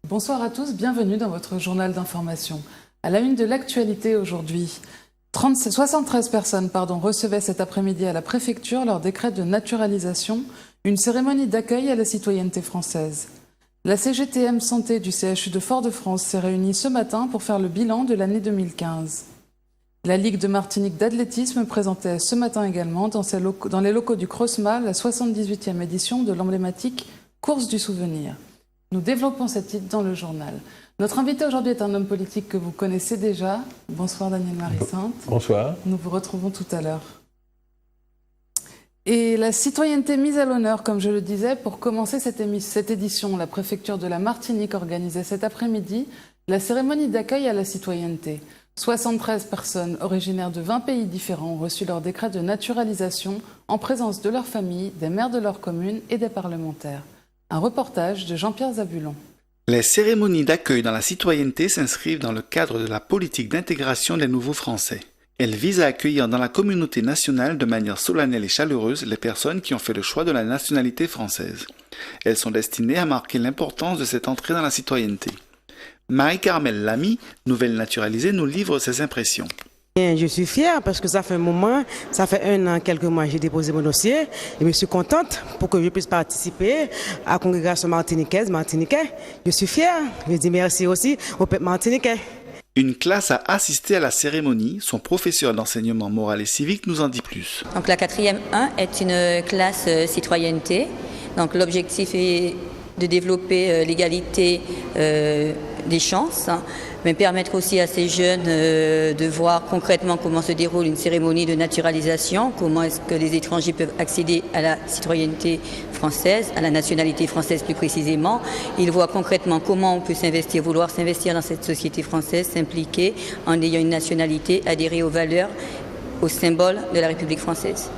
Bonsoir à tous, bienvenue dans votre journal d'information. À la une de l'actualité aujourd'hui, 73 personnes recevaient cet après-midi à la préfecture leur décret de naturalisation, une cérémonie d'accueil à la citoyenneté française. La CGTM Santé du CHU de Fort-de-France s'est réunie ce matin pour faire le bilan de l'année 2015. La Ligue de Martinique d'athlétisme présentait ce matin également dans les locaux du CROSMA la 78e édition de l'emblématique Course du souvenir. Nous développons cette titre dans le journal. Notre invité aujourd'hui est un homme politique que vous connaissez déjà. Bonsoir Daniel Marie-Sainte. Bonsoir. Nous vous retrouvons tout à l'heure. Et la citoyenneté mise à l'honneur, comme je le disais, pour commencer cette édition, la préfecture de la Martinique organisait cet après-midi la cérémonie d'accueil à la citoyenneté. 73 personnes originaires de 20 pays différents ont reçu leur décret de naturalisation en présence de leurs familles, des maires de leur commune et des parlementaires. Un reportage de Jean-Pierre Zabulon. Les cérémonies d'accueil dans la citoyenneté s'inscrivent dans le cadre de la politique d'intégration des nouveaux Français. Elles visent à accueillir dans la communauté nationale de manière solennelle et chaleureuse les personnes qui ont fait le choix de la nationalité française. Elles sont destinées à marquer l'importance de cette entrée dans la citoyenneté. Marie-Carmel Lamy, nouvelle naturalisée, nous livre ses impressions. Je suis fière parce que ça fait un moment, ça fait 1 an, quelques mois, j'ai déposé mon dossier et je suis contente pour que je puisse participer à la congrégation martiniquais. Je suis fière, je dis merci aussi au peuple martiniquais. Une classe a assisté à la cérémonie. Son professeur d'enseignement moral et civique nous en dit plus. Donc la 4e 1 est une classe citoyenneté. Donc l'objectif est de développer l'égalité des chances, mais permettre aussi à ces jeunes de voir concrètement comment se déroule une cérémonie de naturalisation, comment est-ce que les étrangers peuvent accéder à la citoyenneté française, à la nationalité française plus précisément. Ils voient concrètement comment on peut s'investir, vouloir s'investir dans cette société française, s'impliquer en ayant une nationalité, adhérer aux valeurs, aux symboles de la République française.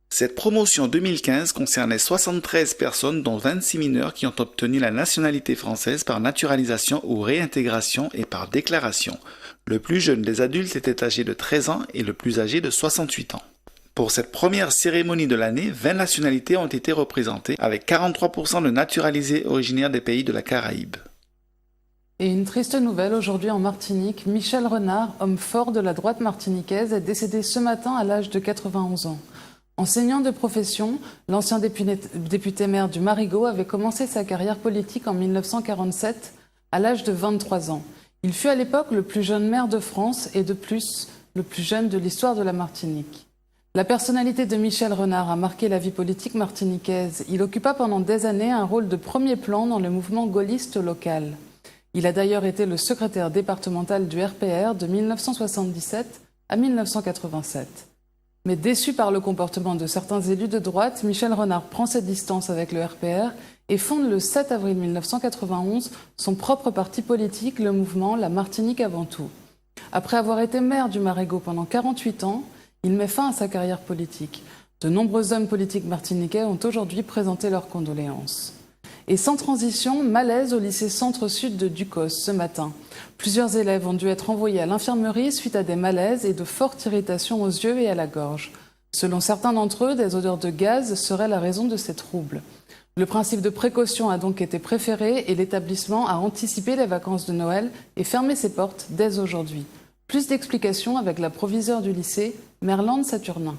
Cette promotion 2015 concernait 73 personnes, dont 26 mineurs qui ont obtenu la nationalité française par naturalisation ou réintégration et par déclaration. Le plus jeune des adultes était âgé de 13 ans et le plus âgé de 68 ans. Pour cette première cérémonie de l'année, 20 nationalités ont été représentées, avec 43% de naturalisés originaires des pays de la Caraïbe. Et une triste nouvelle aujourd'hui en Martinique, Michel Renard, homme fort de la droite martiniquaise, est décédé ce matin à l'âge de 91 ans. Enseignant de profession, l'ancien député maire du Marigot avait commencé sa carrière politique en 1947 à l'âge de 23 ans. Il fut à l'époque le plus jeune maire de France et de plus le plus jeune de l'histoire de la Martinique. La personnalité de Michel Renard a marqué la vie politique martiniquaise. Il occupa pendant des années un rôle de premier plan dans le mouvement gaulliste local. Il a d'ailleurs été le secrétaire départemental du RPR de 1977 à 1987. Mais déçu par le comportement de certains élus de droite, Michel Renard prend ses distances avec le RPR et fonde le 7 avril 1991 son propre parti politique, le mouvement La Martinique avant tout. Après avoir été maire du Marigot pendant 48 ans, il met fin à sa carrière politique. De nombreux hommes politiques martiniquais ont aujourd'hui présenté leurs condoléances. Et sans transition, malaise au lycée Centre-Sud de Ducos ce matin. Plusieurs élèves ont dû être envoyés à l'infirmerie suite à des malaises et de fortes irritations aux yeux et à la gorge. Selon certains d'entre eux, des odeurs de gaz seraient la raison de ces troubles. Le principe de précaution a donc été préféré et l'établissement a anticipé les vacances de Noël et fermé ses portes dès aujourd'hui. Plus d'explications avec la proviseure du lycée, Merlande Saturnin.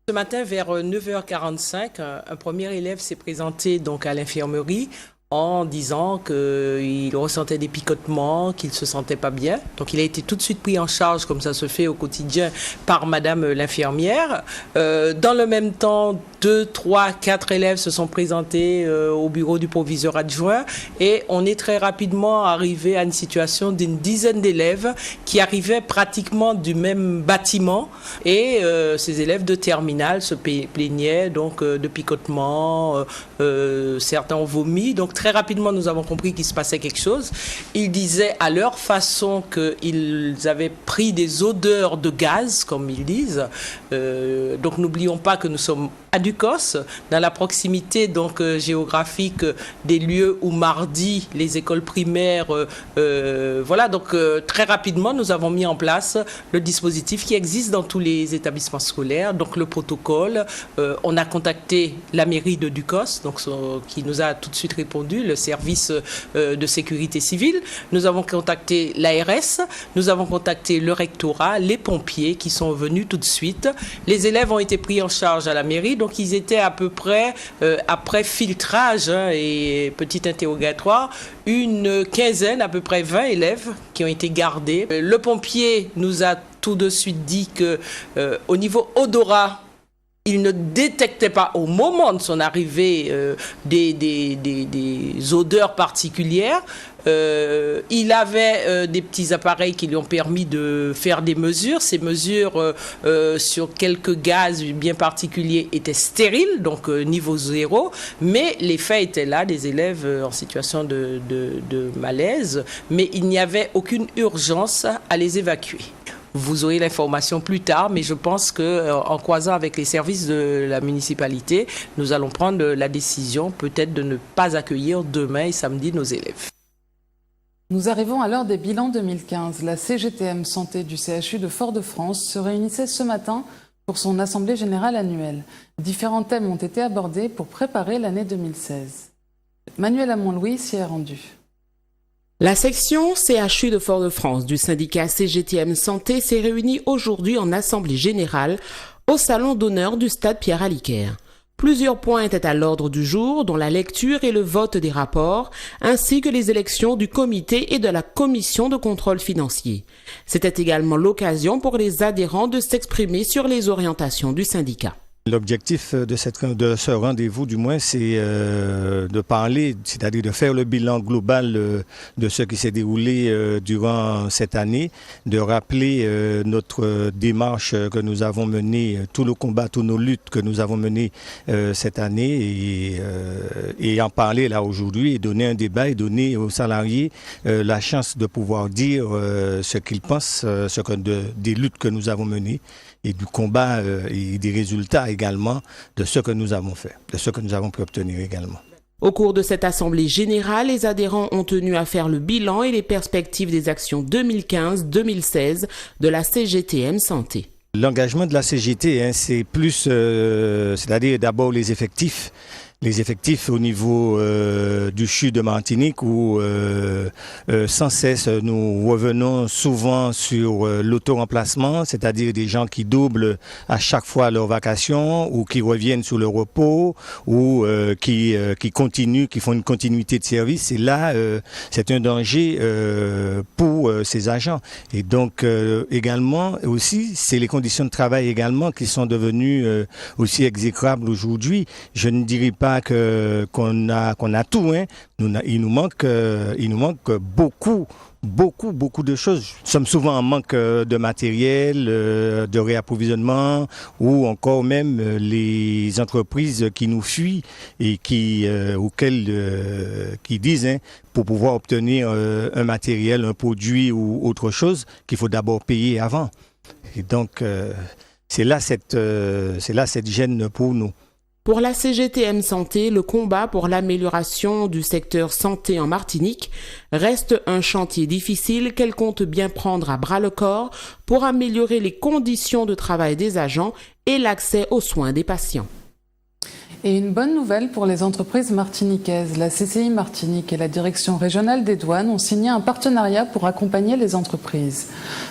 Ce matin, vers 9h45, un premier élève s'est présenté donc à l'infirmerie en disant qu'il ressentait des picotements, qu'il ne se sentait pas bien. Donc il a été tout de suite pris en charge, comme ça se fait au quotidien, par madame l'infirmière. Dans le même temps, 2, 3, 4 élèves se sont présentés au bureau du proviseur adjoint et on est très rapidement arrivé à une situation d'une dizaine d'élèves qui arrivaient pratiquement du même bâtiment et ces élèves de terminale se plaignaient donc de picotements, certains ont vomi. Donc très rapidement, nous avons compris qu'il se passait quelque chose. Ils disaient à leur façon qu'ils avaient pris des odeurs de gaz, comme ils disent. Donc n'oublions pas que nous sommes à Ducos, dans la proximité donc géographique des lieux où mardi les écoles primaires, voilà, donc très rapidement nous avons mis en place le dispositif qui existe dans tous les établissements scolaires, donc le protocole. On a contacté la mairie de Ducos, donc qui nous a tout de suite répondu, le service de sécurité civile. Nous avons contacté l'ARS, nous avons contacté le rectorat, les pompiers qui sont venus tout de suite. Les élèves ont été pris en charge à la mairie. Donc, ils étaient à peu près, après filtrage et petit interrogatoire, une quinzaine, à peu près 20 élèves qui ont été gardés. Le pompier nous a tout de suite dit qu'au niveau odorat, il ne détectait pas au moment de son arrivée des odeurs particulières. Il avait des petits appareils qui lui ont permis de faire des mesures. Ces mesures sur quelques gaz bien particuliers étaient stériles, donc niveau 0. Mais les faits étaient là, des élèves en situation de malaise. Mais il n'y avait aucune urgence à les évacuer. Vous aurez l'information plus tard, mais je pense qu'en croisant avec les services de la municipalité, nous allons prendre la décision peut-être de ne pas accueillir demain et samedi nos élèves. Nous arrivons à l'heure des bilans 2015. La CGTM Santé du CHU de Fort-de-France se réunissait ce matin pour son assemblée générale annuelle. Différents thèmes ont été abordés pour préparer l'année 2016. Manuel Amon-Louis s'y est rendu. La section CHU de Fort-de-France du syndicat CGTM Santé s'est réunie aujourd'hui en assemblée générale au salon d'honneur du stade Pierre-Aliquer. Plusieurs points étaient à l'ordre du jour, dont la lecture et le vote des rapports, ainsi que les élections du comité et de la commission de contrôle financier. C'était également l'occasion pour les adhérents de s'exprimer sur les orientations du syndicat. L'objectif de ce rendez-vous, du moins, c'est de parler, c'est-à-dire de faire le bilan global de ce qui s'est déroulé durant cette année, de rappeler notre démarche que nous avons menée, tout le combat, toutes nos luttes que nous avons menées cette année et en parler là aujourd'hui et donner un débat et donner aux salariés la chance de pouvoir dire ce qu'ils pensent, des luttes que nous avons menées et du combat et des résultats également de ce que nous avons fait, de ce que nous avons pu obtenir également. Au cours de cette assemblée générale, les adhérents ont tenu à faire le bilan et les perspectives des actions 2015-2016 de la CGTM Santé. L'engagement de la CGT, c'est plus, c'est-à-dire d'abord les effectifs au niveau du CHU de Martinique où sans cesse nous revenons souvent sur l'auto-remplacement, c'est-à-dire des gens qui doublent à chaque fois leurs vacations ou qui reviennent sur le repos ou qui continuent, qui font une continuité de service. Et là, c'est un danger pour ces agents. Et donc également aussi, c'est les conditions de travail également qui sont devenues aussi exécrables aujourd'hui. Je ne dirais pas qu'on a tout, hein. Il nous manque beaucoup de choses. Nous sommes souvent en manque de matériel, de réapprovisionnement ou encore même les entreprises qui nous fuient et qui disent pour pouvoir obtenir un matériel, un produit ou autre chose qu'il faut d'abord payer avant. Et donc c'est là cette gêne pour nous. Pour la CGTM Santé, le combat pour l'amélioration du secteur santé en Martinique reste un chantier difficile qu'elle compte bien prendre à bras-le-corps pour améliorer les conditions de travail des agents et l'accès aux soins des patients. Et une bonne nouvelle pour les entreprises martiniquaises. La CCI Martinique et la Direction régionale des douanes ont signé un partenariat pour accompagner les entreprises.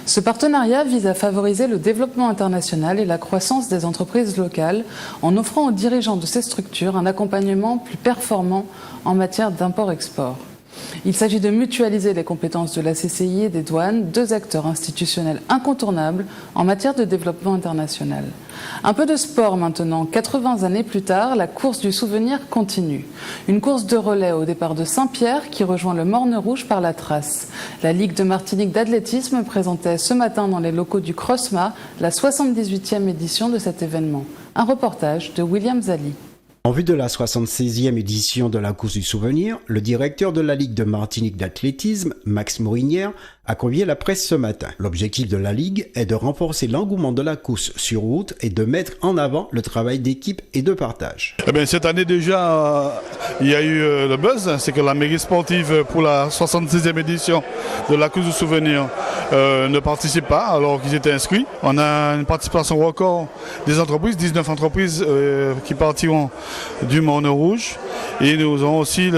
Ce partenariat vise à favoriser le développement international et la croissance des entreprises locales en offrant aux dirigeants de ces structures un accompagnement plus performant en matière d'import-export. Il s'agit de mutualiser les compétences de la CCI et des douanes, deux acteurs institutionnels incontournables en matière de développement international. Un peu de sport maintenant. 80 années plus tard, la course du souvenir continue. Une course de relais au départ de Saint-Pierre qui rejoint le Morne Rouge par la Trace. La Ligue de Martinique d'athlétisme présentait ce matin dans les locaux du CROSMA la 78e édition de cet événement. Un reportage de William Zali. En vue de la 76e édition de la course du souvenir, le directeur de la Ligue de Martinique d'athlétisme, Max Morinière, a convié la presse ce matin. L'objectif de la Ligue est de renforcer l'engouement de la course sur route et de mettre en avant le travail d'équipe et de partage. Cette année déjà, il y a eu le buzz, c'est que la mairie sportive pour la 66e édition de la course du souvenir ne participe pas alors qu'ils étaient inscrits. On a une participation record des entreprises, 19 entreprises qui partiront du Morne Rouge, et nous aurons aussi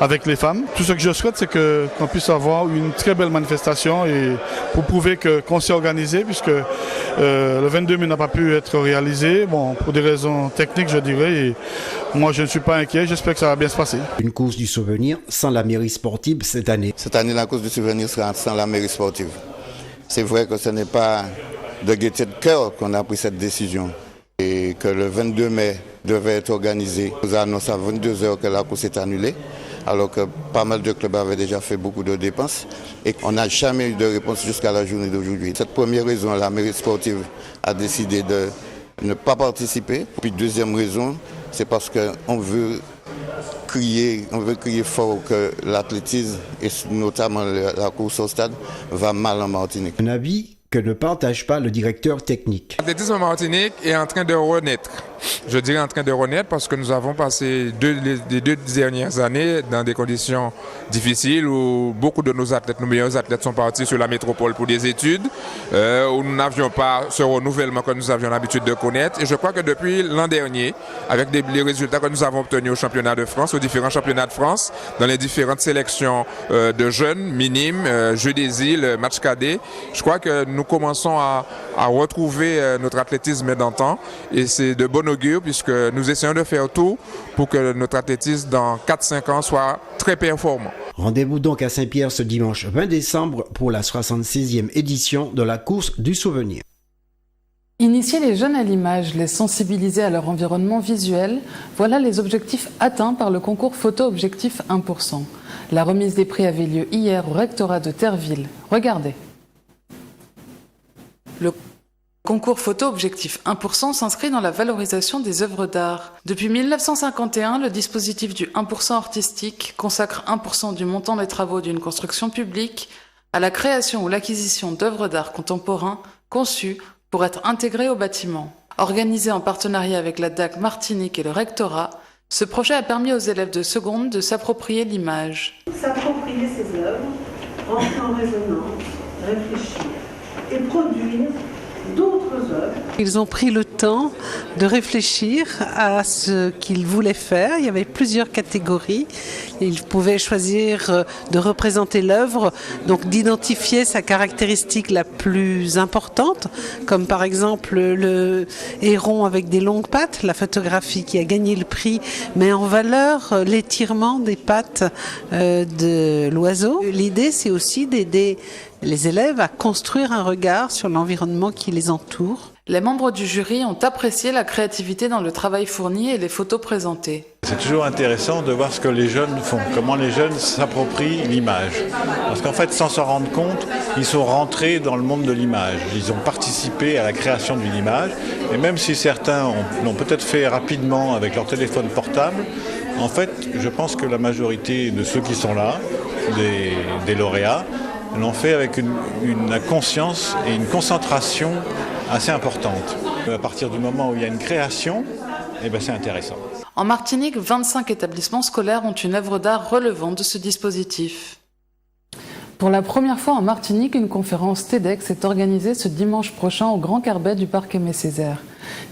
avec les femmes. Tout ce que je souhaite, c'est qu'on puisse avoir une très belle manifestation et pour prouver qu'on s'est organisé, puisque le 22 mai n'a pas pu être réalisé, pour des raisons techniques je dirais, et moi je ne suis pas inquiet, j'espère que ça va bien se passer. Une course du souvenir sans la mairie sportive cette année. Cette année, la course du souvenir sera sans la mairie sportive. C'est vrai que ce n'est pas de gaieté de cœur qu'on a pris cette décision et que le 22 mai devait être organisé. On nous a annoncé à 22h que la course est annulée, alors que pas mal de clubs avaient déjà fait beaucoup de dépenses et qu'on n'a jamais eu de réponse jusqu'à la journée d'aujourd'hui. Cette première raison, la mairie sportive a décidé de ne pas participer. Puis deuxième raison, c'est parce qu'on veut crier fort que l'athlétisme et notamment la course au stade va mal en Martinique. Un avis que ne partage pas le directeur technique. L'athlétisme en Martinique est en train de renaître. Je dirais en train de renaître parce que nous avons passé les 2 dernières années dans des conditions difficiles où beaucoup de nos athlètes, nos meilleurs athlètes sont partis sur la métropole pour des études, où nous n'avions pas ce renouvellement que nous avions l'habitude de connaître. Et je crois que depuis l'an dernier, avec les résultats que nous avons obtenus au championnat de France, aux différents championnats de France, dans les différentes sélections de jeunes, minimes, Jeux des îles, matchs cadets, je crois que nous commençons à retrouver notre athlétisme d'antan et c'est de bon augure puisque nous essayons de faire tout pour que notre athlétisme dans 4-5 ans soit très performant. Rendez-vous donc à Saint-Pierre ce dimanche 20 décembre pour la 66e édition de la course du souvenir. Initier les jeunes à l'image, les sensibiliser à leur environnement visuel, voilà les objectifs atteints par le concours Photo Objectif 1%. La remise des prix avait lieu hier au rectorat de Terreville. Regardez. Le concours Photo Objectif 1% s'inscrit dans la valorisation des œuvres d'art. Depuis 1951, le dispositif du 1% artistique consacre 1% du montant des travaux d'une construction publique à la création ou l'acquisition d'œuvres d'art contemporains conçues pour être intégrées au bâtiment. Organisé en partenariat avec la DAC Martinique et le rectorat, ce projet a permis aux élèves de seconde de s'approprier l'image. S'approprier ces œuvres, entrer en résonance, réfléchir et produire d'autres œuvres. Ils ont pris le temps de réfléchir à ce qu'ils voulaient faire. Il y avait plusieurs catégories. Ils pouvaient choisir de représenter l'œuvre, donc d'identifier sa caractéristique la plus importante, comme par exemple le héron avec des longues pattes. La photographie qui a gagné le prix met en valeur l'étirement des pattes de l'oiseau. L'idée, c'est aussi d'aider les élèves à construire un regard sur l'environnement qui les entoure. Les membres du jury ont apprécié la créativité dans le travail fourni et les photos présentées. C'est toujours intéressant de voir ce que les jeunes font, comment les jeunes s'approprient l'image. Parce qu'en fait, sans s'en rendre compte, ils sont rentrés dans le monde de l'image. Ils ont participé à la création d'une image. Et même si certains l'ont peut-être fait rapidement avec leur téléphone portable, en fait, je pense que la majorité de ceux qui sont là, des lauréats, l'ont fait avec une conscience et une concentration assez importante. À partir du moment où il y a une création, c'est intéressant. En Martinique, 25 établissements scolaires ont une œuvre d'art relevant de ce dispositif. Pour la première fois en Martinique, une conférence TEDx est organisée ce dimanche prochain au Grand Carbet du parc Aimé-Césaire.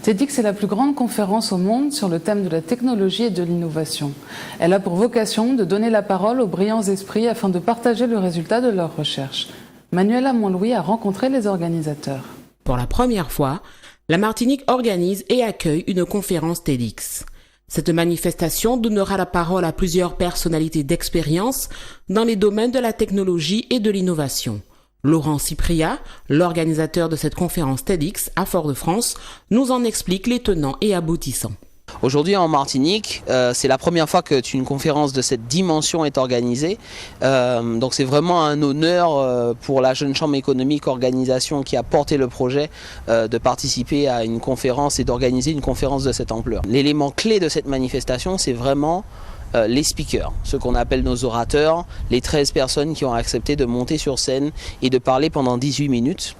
TEDx est la plus grande conférence au monde sur le thème de la technologie et de l'innovation. Elle a pour vocation de donner la parole aux brillants esprits afin de partager le résultat de leurs recherches. Manuela Montlouis a rencontré les organisateurs. Pour la première fois, la Martinique organise et accueille une conférence TEDx. Cette manifestation donnera la parole à plusieurs personnalités d'expérience dans les domaines de la technologie et de l'innovation. Laurent Cypria, l'organisateur de cette conférence TEDx à Fort-de-France, nous en explique les tenants et aboutissants. Aujourd'hui en Martinique, c'est la première fois qu'une conférence de cette dimension est organisée. Donc c'est vraiment un honneur pour la Jeune Chambre économique organisation qui a porté le projet de participer à une conférence et d'organiser une conférence de cette ampleur. L'élément clé de cette manifestation, c'est vraiment les speakers, ce qu'on appelle nos orateurs, les 13 personnes qui ont accepté de monter sur scène et de parler pendant 18 minutes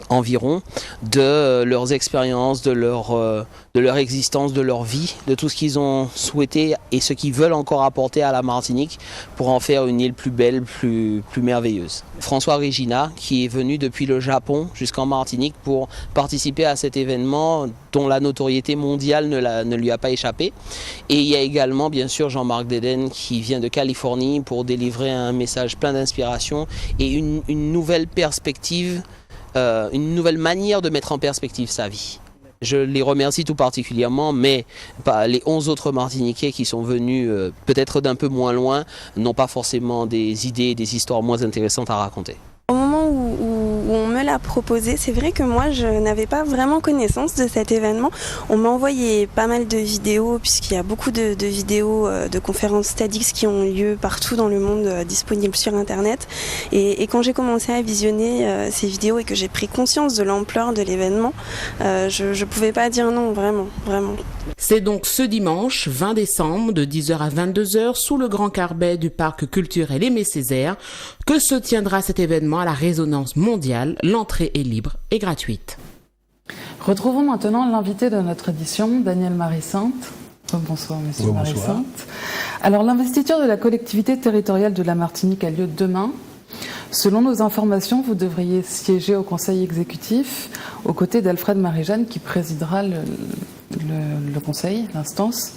environ de leurs expériences, de leur existence, de leur vie, de tout ce qu'ils ont souhaité et ce qu'ils veulent encore apporter à la Martinique pour en faire une île plus belle, plus merveilleuse. François Regina, qui est venu depuis le Japon jusqu'en Martinique pour participer à cet événement dont la notoriété mondiale ne lui a pas échappé. Et il y a également bien sûr Jean-Marc Deden qui vient de Californie pour délivrer un message plein d'inspiration et une nouvelle perspective, une nouvelle manière de mettre en perspective sa vie. Je les remercie tout particulièrement, mais les 11 autres Martiniquais qui sont venus peut-être d'un peu moins loin n'ont pas forcément des idées et des histoires moins intéressantes à raconter. Au moment où on me l'a proposé, c'est vrai que moi je n'avais pas vraiment connaissance de cet événement. On m'a envoyé pas mal de vidéos puisqu'il y a beaucoup de vidéos de conférences TEDx qui ont lieu partout dans le monde disponibles sur internet. Et quand j'ai commencé à visionner ces vidéos et que j'ai pris conscience de l'ampleur de l'événement, je ne pouvais pas dire non, vraiment. C'est donc ce dimanche 20 décembre de 10h à 22h sous le grand carbet du parc culturel Aimé Césaire que se tiendra cet événement à la résonance mondiale. L'entrée est libre et gratuite. Retrouvons maintenant l'invité de notre édition, Daniel Marie-Sainte. Bonsoir, monsieur Marie-Sainte. Alors, l'investiture de la collectivité territoriale de la Martinique a lieu demain. Selon nos informations, vous devriez siéger au conseil exécutif aux côtés d'Alfred Marie-Jeanne qui présidera le conseil, l'instance.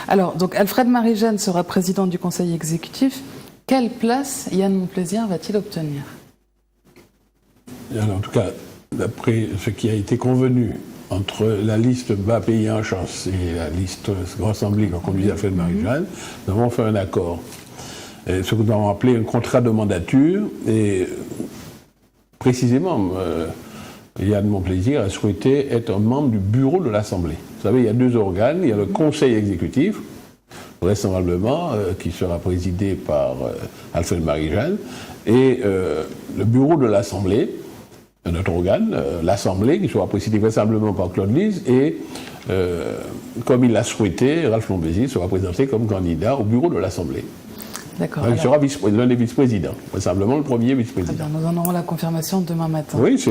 Alors, donc Alfred Marie-Jeanne sera président du conseil exécutif. Quelle place Yann Monplaisir va-t-il obtenir ? En tout cas, d'après ce qui a été convenu entre la liste Bas Pays en Chance et la liste Grand Assemblée qu'a conduit Alfred Marie-Jeanne, nous avons fait un accord. Ce que nous avons appelé un contrat de mandature. Et précisément, Yann Monplaisir a souhaité être un membre du bureau de l'Assemblée. Vous savez, il y a deux organes. Il y a le conseil exécutif, vraisemblablement, qui sera présidé par Alfred Marie-Jeanne, et le bureau de l'Assemblée, un autre organe, l'Assemblée, qui sera présidé vraisemblablement par Claude Lise, et comme il l'a souhaité, Ralph Monplaisir sera présenté comme candidat au bureau de l'Assemblée. D'accord. Il sera l'un des vice-présidents, vraisemblablement le premier vice-président. Très bien, nous en aurons la confirmation demain matin. Oui,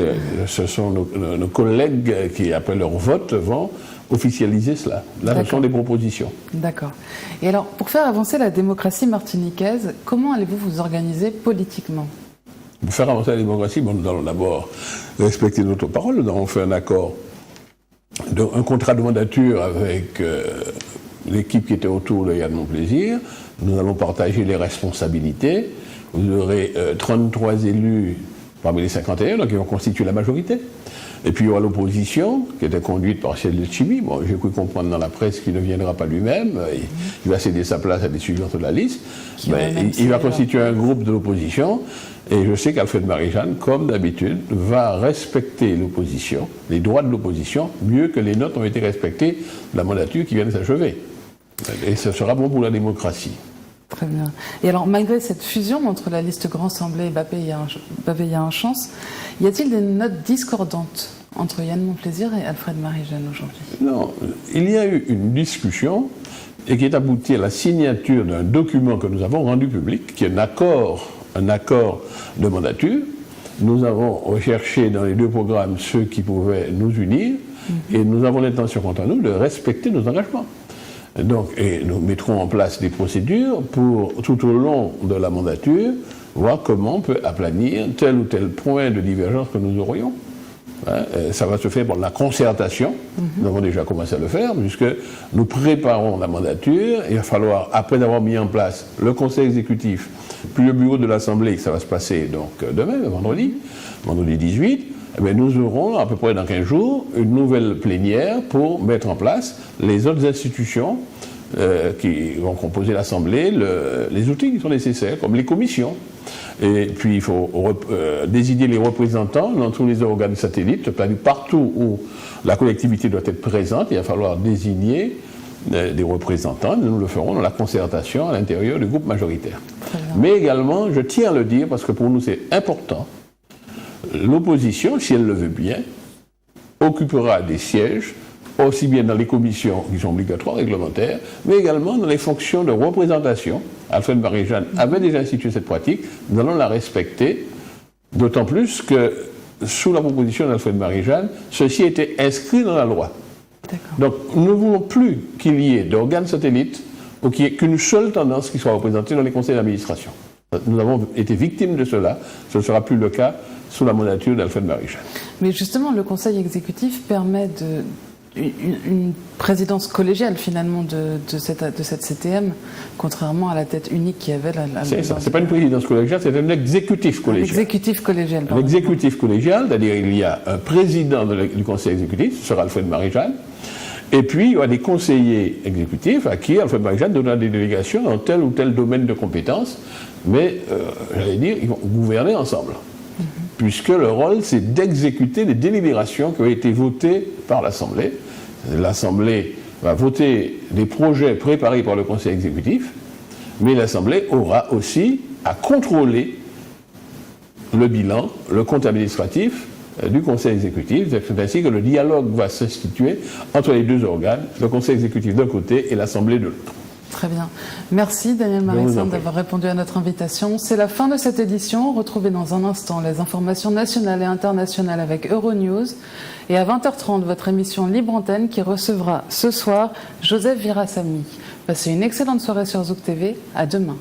ce sont nos collègues qui, après leur vote, vont officialiser cela. Là, ce sont des propositions. D'accord. Et alors, pour faire avancer la démocratie martiniquaise, comment allez-vous vous organiser politiquement ? Pour faire avancer la démocratie, nous allons d'abord respecter notre parole. Nous avons fait un accord, un contrat de mandature avec l'équipe qui était autour de Yann Monplaisir. Nous allons partager les responsabilités. Vous aurez 33 élus parmi les 51, donc ils vont constituer la majorité. Et puis il y aura l'opposition, qui était conduite par Cyril Chimi. Bon, j'ai cru comprendre dans la presse qu'il ne viendra pas lui-même. Il va céder sa place à des suivants de la liste. Il va constituer un groupe de l'opposition. Et je sais qu'Alfred Marie-Jeanne, comme d'habitude, va respecter l'opposition, les droits de l'opposition, mieux que les nôtres ont été respectés de la mandature qui vient de s'achever. Et ce sera bon pour la démocratie. Très bien. Et alors, malgré cette fusion entre la liste Grand Assemblée et Bas Pays en Chance, y a-t-il des notes discordantes entre Yann Monplaisir et Alfred Marie-Jeanne aujourd'hui ? Non, il y a eu une discussion et qui est aboutie à la signature d'un document que nous avons rendu public, qui est un accord de mandature. Nous avons recherché dans les deux programmes ceux qui pouvaient nous unir et nous avons l'intention, quant à nous, de respecter nos engagements. Donc, et nous mettrons en place des procédures pour, tout au long de la mandature, voir comment on peut aplanir tel ou tel point de divergence que nous aurions. Ça va se faire par la concertation. Nous avons déjà commencé à le faire, puisque nous préparons la mandature. Il va falloir, après avoir mis en place le conseil exécutif, puis le bureau de l'Assemblée, ça va se passer donc demain, vendredi 18, eh bien, nous aurons à peu près dans 15 jours une nouvelle plénière pour mettre en place les autres institutions qui vont composer l'Assemblée, les outils qui sont nécessaires, comme les commissions. Et puis il faut désigner les représentants dans tous les organes satellites, partout où la collectivité doit être présente. Il va falloir désigner des représentants, nous le ferons dans la concertation à l'intérieur du groupe majoritaire. Mais également, je tiens à le dire parce que pour nous c'est important, l'opposition, si elle le veut bien, occupera des sièges aussi bien dans les commissions qui sont obligatoires, réglementaires, mais également dans les fonctions de représentation. Alfred Marie-Jeanne avait déjà institué cette pratique, nous allons la respecter, d'autant plus que sous la proposition d'Alfred Marie-Jeanne, ceci était inscrit dans la loi. Donc nous ne voulons plus qu'il y ait d'organes satellites ou qu'il n'y ait qu'une seule tendance qui soit représentée dans les conseils d'administration. Nous avons été victimes de cela, ce ne sera plus le cas sous la mandature d'Alfred Marie-Jeanne. Mais justement, le conseil exécutif permet une présidence collégiale finalement de cette CTM, contrairement à la tête unique qui avait la c'est ça, c'est pas une présidence collégiale, c'est un exécutif collégial. Exécutif collégial. Un exécutif collégial, c'est-à-dire il y a un président du conseil exécutif, ce sera Alfred Marie-Jeanne, et puis il y a des conseillers exécutifs à qui Alfred Marie-Jeanne donnera des délégations dans tel ou tel domaine de compétences, mais j'allais dire, ils vont gouverner ensemble. Puisque le rôle, c'est d'exécuter les délibérations qui ont été votées par l'Assemblée. L'Assemblée va voter des projets préparés par le Conseil exécutif, mais l'Assemblée aura aussi à contrôler le bilan, le compte administratif du Conseil exécutif. C'est ainsi que le dialogue va s'instituer entre les deux organes, le Conseil exécutif d'un côté et l'Assemblée de l'autre. Très bien. Merci Daniel Marissan d'avoir répondu à notre invitation. C'est la fin de cette édition. Retrouvez dans un instant les informations nationales et internationales avec Euronews. Et à 20h30, votre émission Libre Antenne qui recevra ce soir Joseph Virasamy. Passez une excellente soirée sur Zouk TV. À demain.